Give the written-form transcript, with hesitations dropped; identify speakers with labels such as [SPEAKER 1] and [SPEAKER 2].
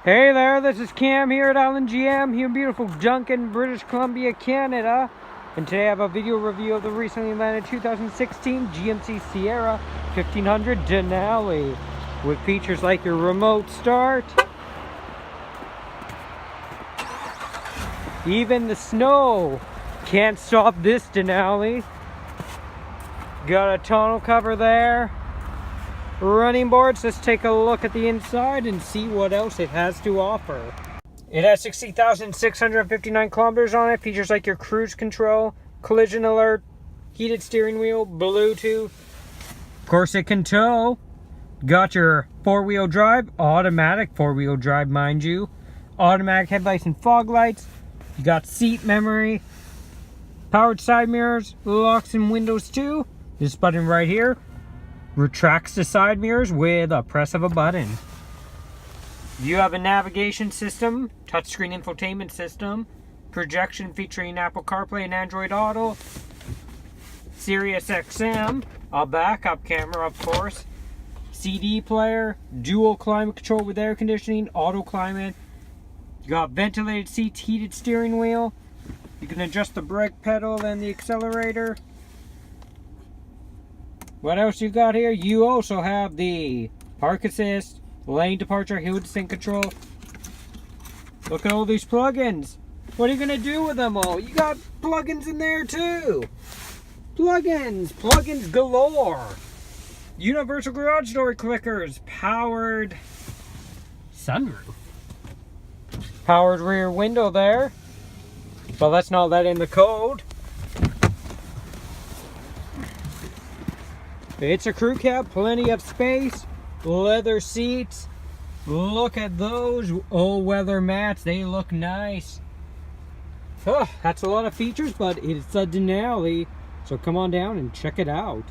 [SPEAKER 1] Hey there, this is Cam here at Island GM, here in beautiful Duncan, British Columbia, Canada. And today I have a video review of the recently landed 2016 GMC Sierra 1500 Denali. With features like your remote start, even the snow can't stop this Denali. Got a tonneau cover there. Running boards. Let's take a look at the inside and see what else it has to offer. It has 60,659 kilometers on it. Features like your cruise control, collision alert, heated steering wheel, Bluetooth. Of course it can tow. Got your four-wheel drive, automatic four-wheel drive mind you. Automatic headlights and fog lights. You got seat memory. Powered side mirrors, locks and windows too. This button right here retracts the side mirrors with a press of a button. You have a navigation system, touchscreen infotainment system, projection featuring Apple CarPlay and Android Auto, Sirius XM, a backup camera of course, CD player, dual climate control with air conditioning, auto climate. You got ventilated seats, heated steering wheel. You can adjust the brake pedal and the accelerator. What else you got here? You also have the park assist, lane departure, hill descent control. Look at all these plugins. What are you gonna do with them all? You got plugins in there too. Plugins galore. Universal garage door clickers, powered sunroof, powered rear window there. But let's not let in the cold. It's a crew cab, plenty of space, leather seats. Look at those all-weather mats, they look nice. Oh, that's a lot of features, but it's a Denali, so come on down and check it out.